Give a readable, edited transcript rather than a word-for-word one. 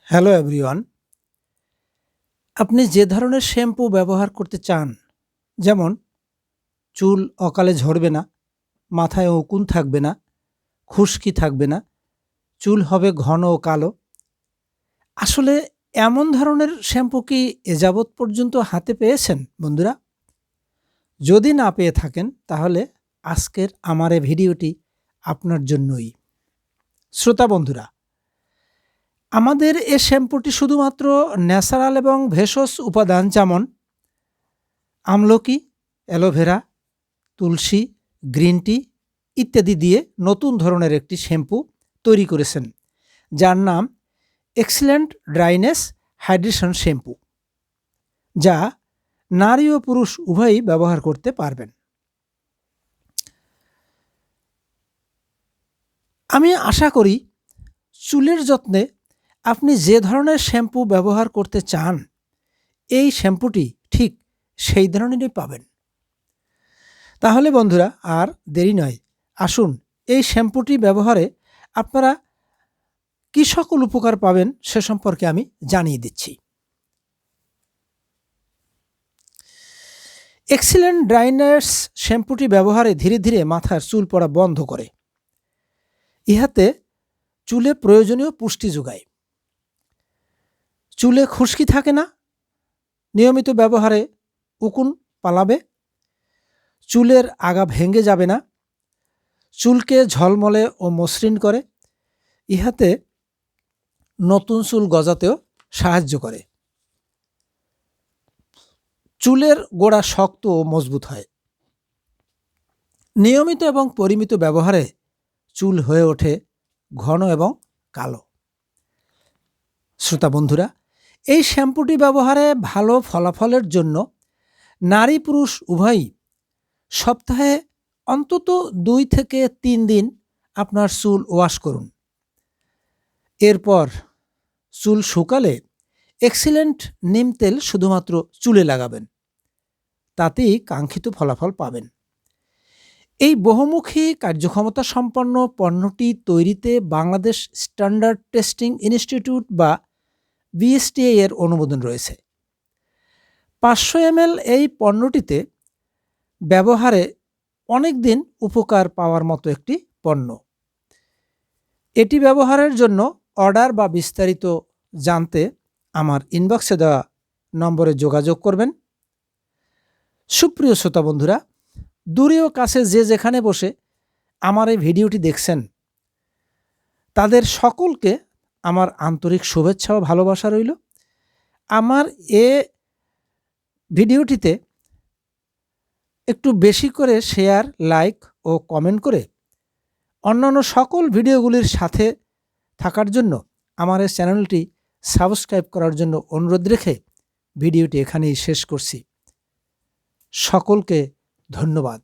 Hello everyone. আপনি যে ধরনের শ্যাম্পু ব্যবহার করতে চান, যেমন চুল অকালে ঝরবে না, মাথায় উকুন থাকবে না, খুশকি থাকবে না, চুল হবে ঘন ও কালো। আসলে এমন ধরনের শ্যাম্পু কি এ যাবৎ পর্যন্ত হাতে পেয়েছেন বন্ধুরা? যদি না পেয়ে থাকেন তাহলে আজকের আমার এই ভিডিওটি আপনার জন্যই। শ্রোতা বন্ধুরা, আমাদের এ শ্যাম্পুটি শুধুমাত্র ন্যাচারাল এবং ভেষজ উপাদান যেমন আমলকি, অ্যালোভেরা, তুলসী, গ্রিন টি ইত্যাদি দিয়ে নতুন ধরনের একটি শ্যাম্পু তৈরি করেছেন, যার নাম এক্সিলেন্ট ড্রাইনেস হাইড্রেশন শ্যাম্পু, যা নারী ও পুরুষ উভয়ই ব্যবহার করতে পারবেন। আমি আশা করি চুলের যত্নে আপনি যে ধরনের শ্যাম্পু ব্যবহার করতে চান, এই শ্যাম্পুটি ঠিক সেই ধরনেরই পাবেন। তাহলে বন্ধুরা আর দেরি নয়, আসুন এই শ্যাম্পুটি ব্যবহারে আপনারা কী সকল উপকার পাবেন সে সম্পর্কে আমি জানিয়ে দিচ্ছি। এক্সিলেন্ট ড্রাইনেস শ্যাম্পুটি ব্যবহারে ধীরে ধীরে মাথার চুল পড়া বন্ধ করে। ইহাতে চুলে প্রয়োজনীয় পুষ্টি যোগায়। চুলে খুশকি থাকে না, নিয়মিত ব্যবহারে উকুন পালাবে, চুলের আগা ভেঙে যাবে না, চুলকে ঝলমলে ও মসৃণ করে। ইহাতে নতুন চুল গজাতেও সাহায্য করে। চুলের গোড়া শক্ত ও মজবুত হয়। নিয়মিত এবং পরিমিত ব্যবহারে চুল হয়ে ওঠে ঘন এবং কালো। শ্রোতা বন্ধুরা, এই শ্যাম্পুটি ব্যবহারে ভালো ফলাফলের জন্য নারী পুরুষ উভয়ই সপ্তাহে অন্তত 2 থেকে 3 দিন আপনার চুল ওয়াশ করুন। এরপর চুল শুকালে এক্সিলেন্ট নিম তেল শুধুমাত্র চুলে লাগাবেন, তাতেই কাঙ্ক্ষিত ফলাফল পাবেন। এই বহুমুখী কার্যক্ষমতা সম্পন্ন পণ্যটি তৈরিতে বাংলাদেশ স্ট্যান্ডার্ড টেস্টিং ইনস্টিটিউট বা বিএসটিআই এর অনুমোদন রয়েছে। 500 ml এই পণ্যটিতে ব্যবহারে অনেক দিন উপকার পাওয়ার মতো একটি পণ্য। এটি ব্যবহারের জন্য অর্ডার বা বিস্তারিত জানতে আমার ইনবক্সে দেওয়া নম্বরে যোগাযোগ করবেন। সুপ্রিয় শ্রোতা বন্ধুরা, দূরে ও কাছে যে যেখানে বসে আমার এই ভিডিওটি দেখছেন, তাদের সকলকে আমার আন্তরিক শুভেচ্ছা ও ভালোবাসা রইল। আমার এ ভিডিওটিতে একটু বেশি করে শেয়ার, লাইক ও কমেন্ট করে অন্যান্য সকল ভিডিওগুলির সাথে থাকার জন্য আমার এই চ্যানেলটি সাবস্ক্রাইব করার জন্য অনুরোধ রেখে ভিডিওটি এখানেই শেষ করছি। সকলকে ধন্যবাদ।